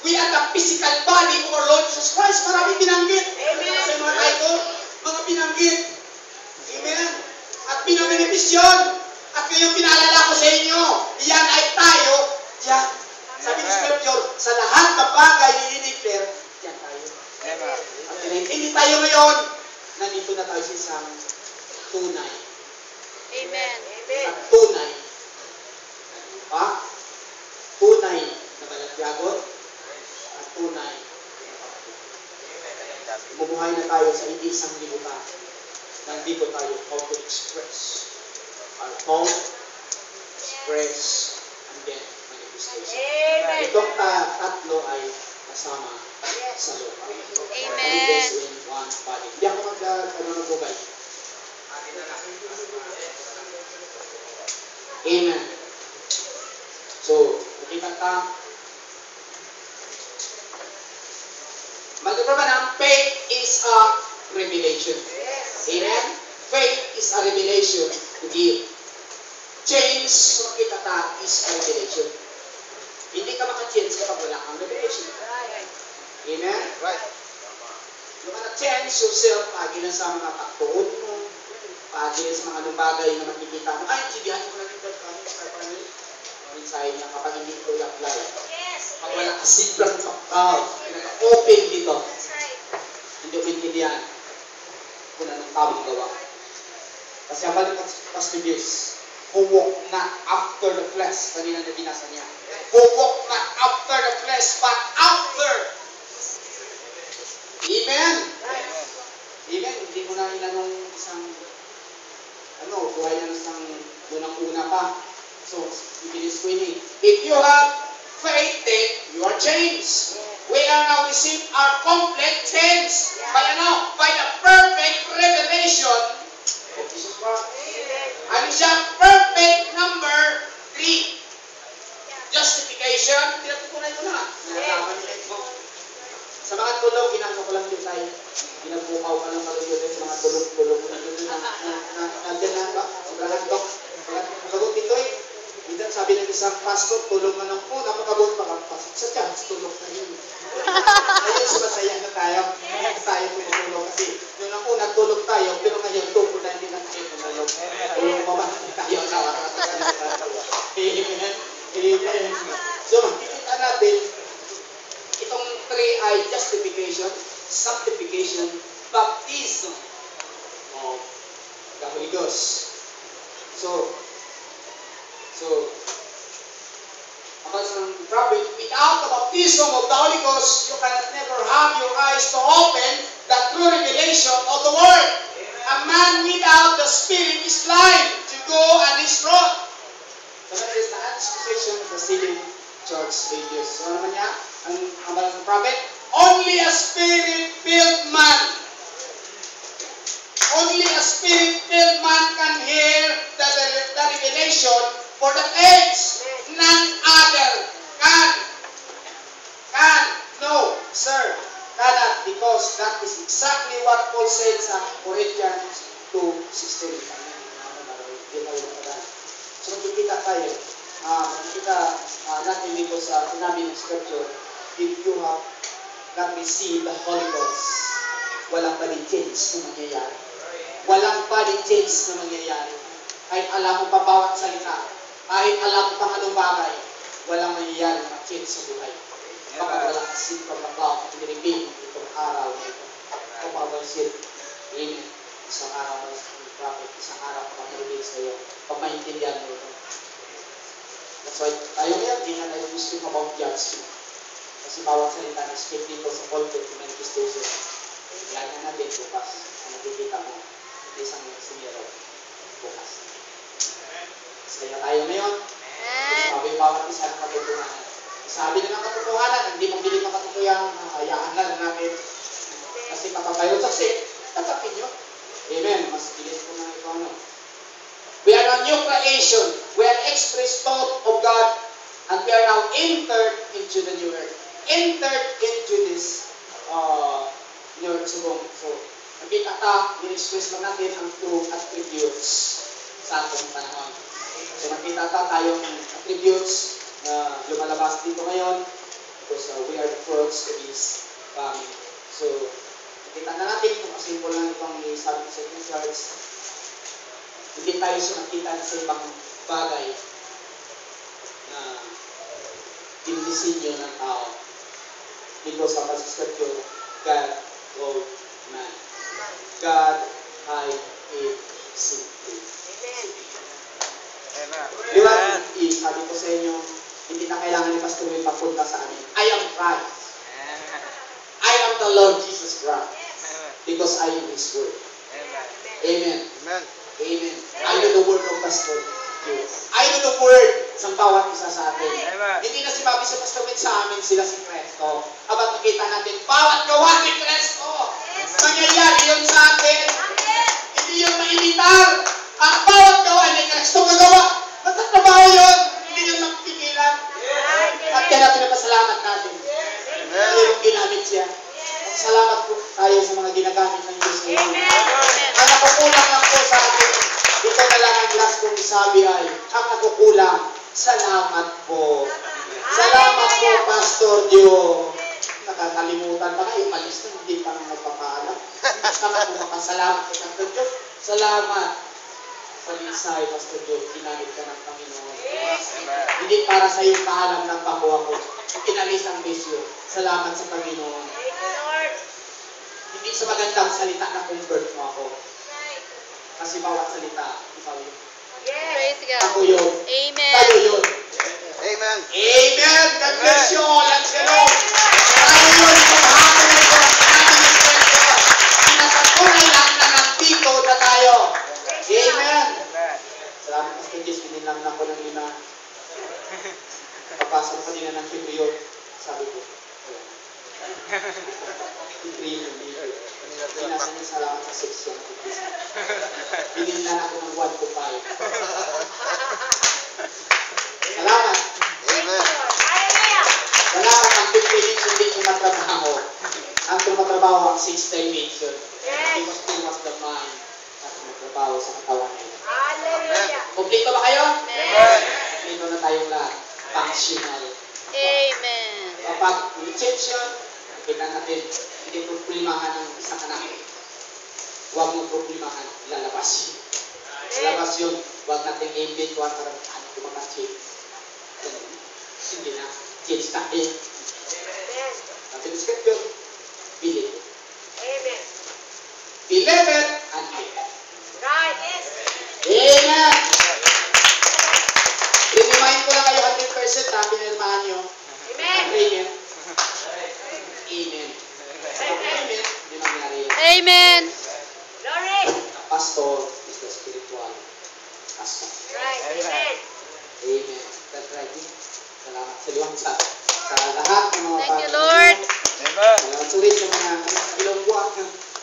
C: We are the physical body of our Lord Jesus Christ. Marami binanggit.
D: Amen.
C: Kasi mga title, mga binanggit. Amen. At binabenepisyon. At ngayong pinaalala ko sa inyo, yan ay tayo diyan. Sabi ni Scripture, sa lahat ng bagay ni i-declare, diyan tayo.
B: Amen.
C: At hindi tayo ngayon, nandito na tayo sa isang tunay.
E: Amen!
D: Amen.
C: Sa tunay. Ha? Tunay na balagyagot at tunay na pagkakas. Bumuhay na tayo sa isang libutan. Nandito tayo how to express our thought, express, and then manifestation.
D: Amen.
C: Itong tatlo ay kasama sa lupa.
E: Amen.
C: This in one body. Hindi ako mag-gugay. Amen. So, nakita ka, faith is a revelation.
D: Yes.
C: Amen? Faith is a revelation to give. Change, so makita ta, is a revelation. Hindi ka maka-change kapag wala kang revelation. Amen?
B: Right.
C: Yung na-change yourself, pagi lang sa mga pagtuon mo, pagi lang sa mga bagay na makikita mo, ay, sibihan ko lang ito, mensahe niya kapag hindi ko i-apply. Pag wala ka sobrang kapal, naka-open dito, hindi ko intindihan kung anong tamang gawa. Kasi ang balik Pastor Bills, who walk not after the flesh, kanina na binasa niya, who walk not after the flesh, but after. Amen? Amen? Hindi mo na inanong isang, buhay na isang unang-una pa. So, ibilis ko ini. If you have faith, then you are changed. We are now received our complete change. By By the perfect revelation of Jesus Christ. Ano siya? Perfect number 3. Justification. Tinapukunan ko na. Nalalaman nila ito. Sa mga tulog, ginagawa ko lang din tayo. Ginagbukaw ka lang kalugod sa mga tulog-tulog. Nandiyan na ba? Sobrang nagtok. Pagkagot dito Minsan sabi ng isang pastor, tulog na lang po, napakabot pa kang pastor. Sa chance, tulog na yun. Ayun, sumasaya na tayo. Tayo tumutulog kasi yung ako, nagtulog tayo, pero ngayon, tulog na hindi na tayo tumulog. Tulog pa ba? Tayo na. Amen. Amen. So, makikita natin, itong 3 ay justification, sanctification, baptism of the Holy Ghost. So, ang prophet, without the baptism of the Holy Ghost, you cannot never have your eyes to open the true revelation of the Word. A man without the Spirit is blind to go and is wrong. So that is the exposition of the seven church ages. So ano niya? Ang ng prophet, only a Spirit-filled man. Only a Spirit-filled man can hear the revelation for the age. None other can. No, sir, cannot, because that is exactly what Paul said sa Corinthians 2:16. So makikita tayo, natin dito sa sinabi ng Scripture, if you have not received the Holy Ghost, walang body change na mangyayari. Walang body change na mangyayari. Kahit alam mo pa bawat salita, kahit alam mo pang anong bagay, walang mangyayari na change sa buhay. Kapag wala kasi pagkakaw, piniripin itong araw na ito. Kapag walang amen, isang araw na ng prophet, isang araw kapag narinig sa iyo, pag maintindihan mo ito. That's why tayo ngayon, di na tayo gusto about judgment. Kasi bawat salita na speak dito sa pulpit, manifestation. Yan na natin bukas. Ang nakikita mo, isang sinero bukas. Kaya tayo ngayon, sabi bawat isa ng katotohanan. Sabi na ng katotohanan, hindi mabili ng katotohanan, hayaan na lang natin. Kasi kapag saksi, tatapin nyo. Amen. Mas bilis po na ito. We are a new creation. We are express thought of God, and we are now entered into the new earth. Entered into this new earth. So, nakita ta, in-express lang natin ang true attributes sa atong panahon. So nakita tayong attributes na lumalabas dito ngayon because we are the fruits of His coming. So nakita na natin kung kasimple lang itong sabi sa Ecclesiastes, hindi tayo nakita sa ibang bagay na dinisinyo ng tao. Because sa Scripture, God called man. God hide it secretly. Di ba, sabi ko sa inyo, hindi na kailangan ni Pastor Will papunta sa amin. I am Christ. I am the Lord Jesus Christ. Because I am His Word. Amen. Amen. Amen. I know the Word of Pastor Will. I know the Word sa bawat isa sa atin. Hindi na si Bobby sa Pastor Will sa amin, sila si Cristo. Abat nakita natin, bawat gawa ni Cristo. Mangyayari yun sa atin. Hindi yun maimitar. Ang bawat gawa ni Cristo gagawa. Natatrabaho yun. Hindi yun magpigilan. At kaya natin napasalamat natin. Yung ginamit siya. Salamat po tayo sa mga ginagamit ng Diyos ngayon. Ang nakukulang lang po sa atin sinasabi ay, ang nakukulang, salamat po. Salamat po, Pastor Dio. Nakakalimutan pa kayo, umalis na, hindi pa nang nagpapaalam. Sana po makasalamat kay Pastor Dio. Salamat. Pag-isay, Pastor Dio, ginamit ka ng Panginoon. Hindi para sa iyong paalam ng pakuha ko. Inalis ang bisyo. Salamat sa Panginoon.
D: Thank you, Lord.
C: Hindi sa magandang salita na convert mo ako.
D: Right.
C: Kasi bawat salita, ikaw yun.
D: Yes.
E: Praise
C: Ako
E: God.
C: yun.
E: Amen.
C: Tayo yun.
B: Amen.
C: Amen! God bless you all. Let's go! Tayo yun kung hapon na ito. Sinabi ng kwento. Pinatatunay lang na nandito na tayo. Amen!
B: Amen.
C: Salamat Pastor Jess. Pinilang na ko ng lima. Papasok pa din na ng Hebreo. Sabi ko. Hebreo. Pinasa niya salamat sa section. Pinilan ako ng 1 to 5. Salamat.
B: Amen.
D: Hallelujah.
C: Salamat ang 15 minutes hindi tumatrabaho. Ang tumatrabaho ang 6 dimension. Hindi mas tumas the mind at tumatrabaho sa katawan niya.
D: Hallelujah.
C: Kumplito ba kayo?
B: Amen.
C: Kumplito na tayong lahat. Functional.
E: Amen.
C: Kapag rejection, kita natin, hindi problemahan ng isang anak. Huwag mong problemahan, lalabas yun. Lalabas yun, huwag natin i-invent, huwag parang ano kumakasin. Hindi na, change tayo.
D: Amen.
C: Sabi ng scripture, believe.
D: Amen.
C: Believe it and live it.
D: Right. Yes.
C: Amen! I-remind ko lang kayo 100%, sabi na naman nyo.
D: Amen.
C: Amen. Amen. Amen. Hindi mangyari yun.
E: Amen.
D: Glory.
C: Pastor is the spiritual pastor.
D: Right. Amen.
C: Amen. That's right. Salamat sa liwang sa lahat ng mga
E: Thank you,
C: bagay.
E: Lord.
B: Amen.
C: Salamat ulit sa mga ilong buwan.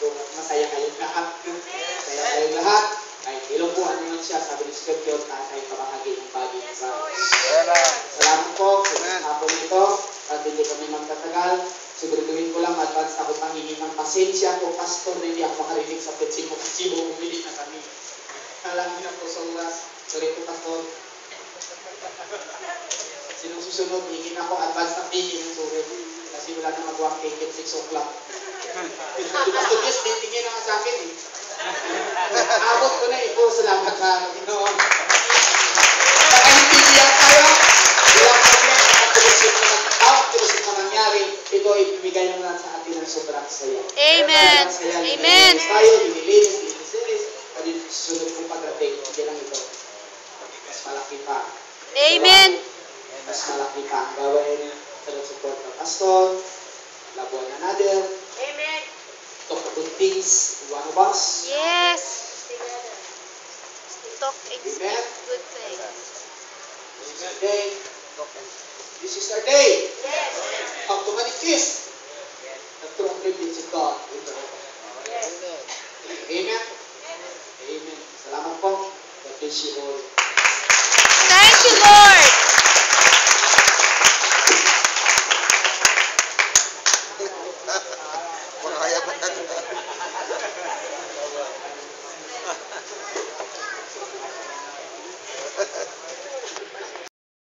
C: Kung masaya kayong lahat. Masaya kayong lahat. Ay, ilong buwan naman siya. Sabi ni Scripture, tayo kabahagi ng bagay ng Christ.
B: Amen.
C: Salamat po sa
B: Amen.
C: hapon nito. At hindi kami magtatagal. Siguraduhin ko lang, advance ako pangingin ng pasensya po, Pastor, na hindi ako makarinig sa pitching ko kasi bumili na kami. Alam niyo na po sa oras. Sorry po, Pastor. Sinong susunod, hingin ako advance na pingin ng sorry. Kasi wala na magawa cake at 6 o'clock. Pastor, yes, titingin na sa akin eh. Abot ko na eh po. Salamat sa Panginoon. Pagkaintindihan tayo, walang problema. Kapag na nangyari, ito ay bibigay naman sa atin ng sobrang saya.
E: Amen.
C: Sobrang saya.
E: Amen.
C: Tayo, nililinis. At sunod kong pagrating, hindi lang ito. Mas malaki pa.
E: Amen.
C: Mas malaki pa ang gawin sa support ng pastor. Love one another.
D: Amen.
C: Talk good things to one of us.
E: Yes.
D: Together.
E: Talk expect good things.
C: This is our day. This is our day.
D: Yes.
C: How to manifest the true attributes of God in the world.
D: Yes.
C: Amen. Amen. Salamat po. God bless you all.
E: Thank you, Lord.
B: Wala kaya ba?